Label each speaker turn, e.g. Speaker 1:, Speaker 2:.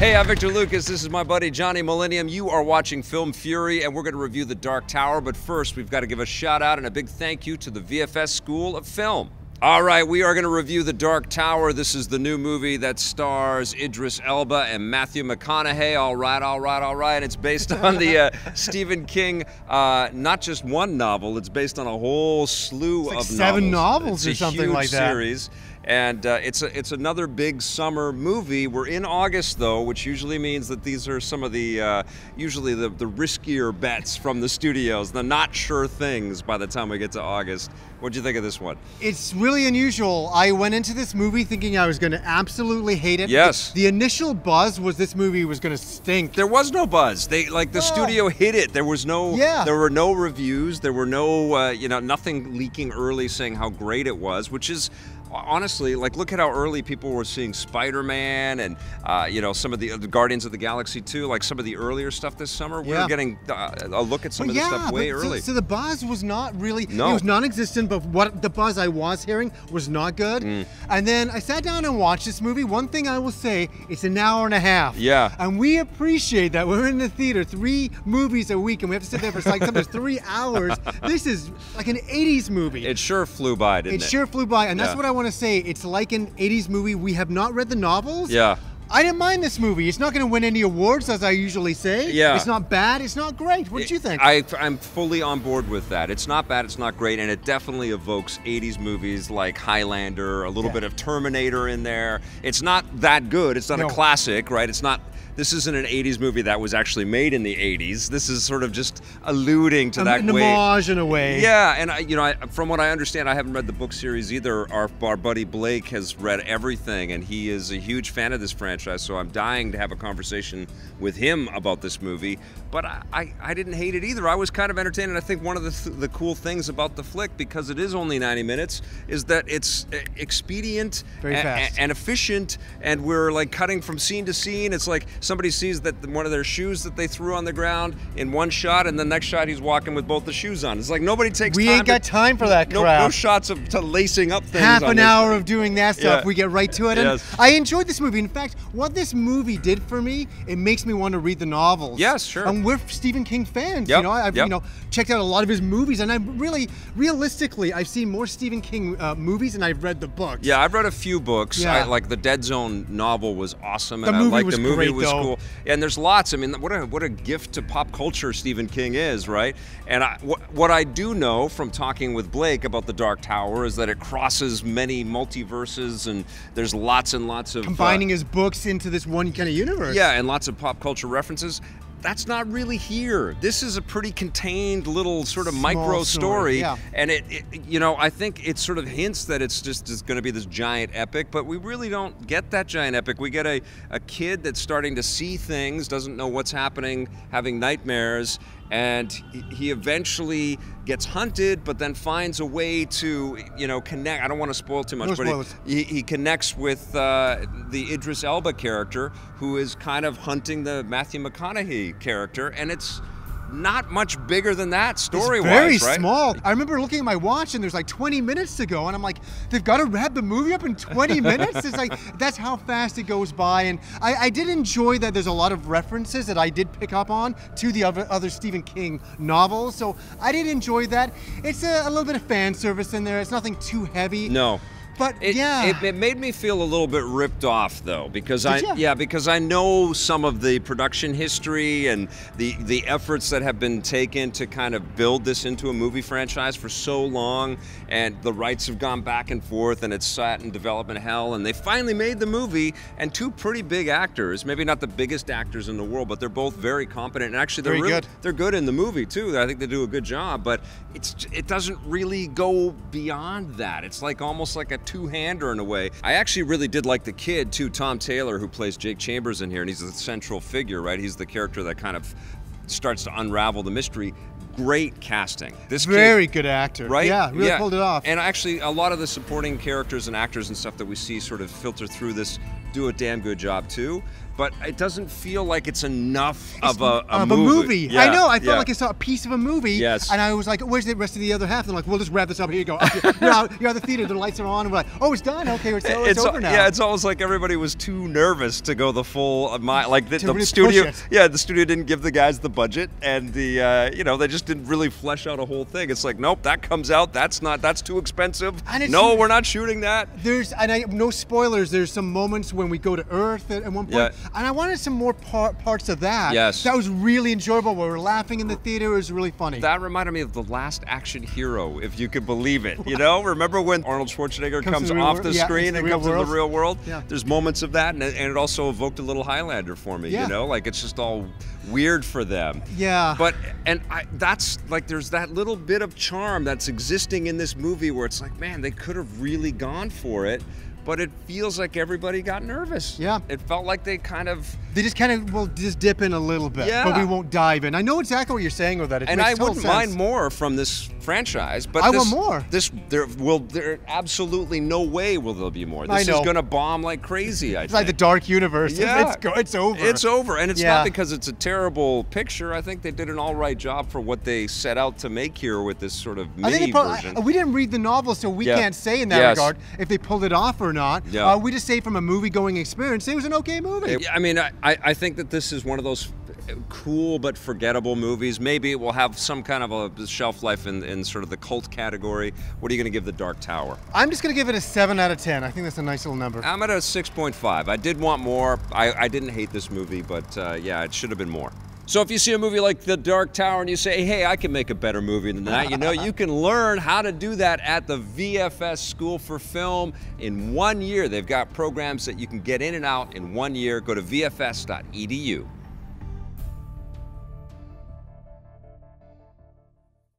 Speaker 1: Hey, I'm Victor Lucas. This is my buddy Johnny Millennium. You are watching Film Fury, and we're going to review The Dark Tower. But first, we've got to give a shout out and a big thank you to the VFS School of Film. All right, we are going to review The Dark Tower. This is the new movie that stars Idris Elba and Matthew McConaughey. All right. It's based on the Stephen King, not just one novel. It's based on a whole slew of novels.
Speaker 2: 7 novels or something like that.
Speaker 1: Series. And it's another big summer movie. We're in August, though, which usually means that these are some of the, usually the riskier bets from the studios, the not sure things by the time we get to August. What'd you think of this one?
Speaker 2: It's really unusual. I went into this movie thinking I was going to absolutely hate it.
Speaker 1: Yes.
Speaker 2: The initial buzz was this movie was going to stink.
Speaker 1: There was no buzz. The studio hid it. There was no, there were no reviews. There were no, nothing leaking early saying how great it was, which is, honestly, like, look at how early people were seeing Spider-Man and, some of the Guardians of the Galaxy 2, like some of the earlier stuff this summer. We were getting a look at some of the stuff way early.
Speaker 2: So the buzz was not really, it was non-existent, but what the buzz I was hearing was not good. And then I sat down and watched this movie. One thing I will say, it's an hour and a half.
Speaker 1: Yeah.
Speaker 2: And we appreciate that. We're in the theater 3 movies a week, and we have to sit there for like sometimes 3 hours. This is like an 80s movie.
Speaker 1: It sure flew by, didn't it?
Speaker 2: It sure flew by, and that's what I want to say. It's like an 80s movie. We have not read the novels.
Speaker 1: Yeah.
Speaker 2: I didn't mind this movie. It's not going to win any awards, as I usually say.
Speaker 1: Yeah.
Speaker 2: It's not bad. It's not great. What did you think?
Speaker 1: I'm fully on board with that. It's not bad. It's not great. And it definitely evokes 80s movies like Highlander, a little bit of Terminator in there. It's not that good. It's not a classic, right? It's not. This isn't an 80s movie that was actually made in the 80s. This is sort of just alluding to that
Speaker 2: an homage in a way.
Speaker 1: Yeah, and from what I understand, I haven't read the book series either. Our buddy Blake has read everything, and he is a huge fan of this franchise, so I'm dying to have a conversation with him about this movie. But I didn't hate it either. I was kind of entertained, and I think one of the cool things about the flick, because it is only 90 minutes, is that it's expedient and efficient, and we're like cutting from scene to scene. It's like somebody sees that one of their shoes that they threw on the ground in one shot, and the next shot he's walking with both the shoes on. It's like nobody takes time.
Speaker 2: We ain't got time for that crap.
Speaker 1: No shots to lacing up things.
Speaker 2: Half an hour of doing that stuff, we get right to it. And
Speaker 1: Yes.
Speaker 2: I enjoyed this movie. In fact, what this movie did for me, it makes me want to read the novels.
Speaker 1: Yes, sure.
Speaker 2: And we're Stephen King fans.
Speaker 1: Yep.
Speaker 2: I've checked out a lot of his movies, and I'm really, realistically, I've seen more Stephen King movies than I've read the books.
Speaker 1: Yeah, I've read a few books.
Speaker 2: Yeah.
Speaker 1: Like the Dead Zone novel was awesome, and
Speaker 2: The movie
Speaker 1: I liked
Speaker 2: was
Speaker 1: the movie.
Speaker 2: great,
Speaker 1: was
Speaker 2: though.
Speaker 1: cool. And there's lots. I mean, what a gift to pop culture Stephen King is, right? And what I do know from talking with Blake about The Dark Tower is that it crosses many multiverses, and there's lots and lots of
Speaker 2: combining his books into this one kind of universe.
Speaker 1: Yeah, and lots of pop culture references. That's not really here. This is a pretty contained little sort of micro story, and I think it sort of hints that it's going to be this giant epic, but we really don't get that giant epic. We get a kid that's starting to see things, doesn't know what's happening, having nightmares, and he eventually gets hunted, but then finds a way to, connect. I don't want to spoil too much, but he connects with the Idris Elba character, who is kind of hunting the Matthew McConaughey character, and it's not much bigger than that story-wise, right?
Speaker 2: It's very small. I remember looking at my watch, and there's like 20 minutes to go, and I'm like, they've got to wrap the movie up in 20 minutes? It's like, that's how fast it goes by. And I did enjoy that there's a lot of references that I did pick up on to the other Stephen King novels, so I did enjoy that. It's a little bit of fan service in there. It's nothing too heavy.
Speaker 1: No.
Speaker 2: But
Speaker 1: it made me feel a little bit ripped off, though, because because I know some of the production history and the efforts that have been taken to kind of build this into a movie franchise for so long, and the rights have gone back and forth, and it's sat in development hell, and they finally made the movie, and 2 pretty big actors, maybe not the biggest actors in the world, but they're both very competent, and actually they're good in the movie too. I think they do a good job, but it doesn't really go beyond that. It's like almost like a two-hander in a way. I actually really did like the kid too, Tom Taylor, who plays Jake Chambers in here, and he's the central figure, right? He's the character that kind of starts to unravel the mystery. Great casting. This
Speaker 2: very good actor,
Speaker 1: right?
Speaker 2: Yeah, really pulled it off.
Speaker 1: And actually, a lot of the supporting characters and actors and stuff that we see sort of filter through this do a damn good job too. But it doesn't feel like it's enough of a movie.
Speaker 2: Yeah, I know. I felt like I saw a piece of a movie.
Speaker 1: Yes.
Speaker 2: And I was like, where's the rest of the other half? They're like, we'll just wrap this up. Here you go. You're out the theater. The lights are on. And we're like, oh, it's done. Okay, it's over now.
Speaker 1: Yeah, it's almost like everybody was too nervous to go the full mile. Like the studio. Yeah, the studio didn't give the guys the budget, and they just didn't really flesh out a whole thing. It's like, nope, that comes out. That's too expensive. No, we're not shooting that.
Speaker 2: No spoilers. There's some moments when we go to Earth at one point, and I wanted some more parts of that.
Speaker 1: Yes.
Speaker 2: That was really enjoyable. We were laughing in the theater. It was really funny.
Speaker 1: That reminded me of The Last Action Hero, if you could believe it. Remember when Arnold Schwarzenegger comes off the screen and comes into the real world?
Speaker 2: Yeah.
Speaker 1: There's moments of that, and it also evoked a little Highlander for me. Like it's just all weird for them.
Speaker 2: Yeah.
Speaker 1: But that's like there's that little bit of charm that's existing in this movie where it's like, man, they could have really gone for it. But it feels like everybody got nervous.
Speaker 2: Yeah.
Speaker 1: It felt like they
Speaker 2: just dip in a little bit, but we won't dive in. I know exactly what you're saying with that.
Speaker 1: And I wouldn't mind more from this franchise, but
Speaker 2: I want more.
Speaker 1: There absolutely no way will there be more. This is going to bomb like crazy.
Speaker 2: It's like the dark universe.
Speaker 1: Yeah.
Speaker 2: It's over.
Speaker 1: It's over, and it's not because it's a terrible picture. I think they did an all right job for what they set out to make here with this sort of mini version.
Speaker 2: We didn't read the novel, so we can't say in that regard if they pulled it off or not.
Speaker 1: Yeah.
Speaker 2: We just say from a movie-going experience, it was an okay movie.
Speaker 1: I mean, I think that this is one of those cool but forgettable movies. Maybe it will have some kind of a shelf life in sort of the cult category. What are you going to give The Dark Tower?
Speaker 2: I'm just going to give it a 7 out of 10. I think that's a nice little number.
Speaker 1: I'm at a 6.5. I did want more. I didn't hate this movie, but it should have been more. So if you see a movie like The Dark Tower and you say, hey, I can make a better movie than that, you can learn how to do that at the VFS School for Film in 1 year. They've got programs that you can get in and out in 1 year. Go to VFS.edu.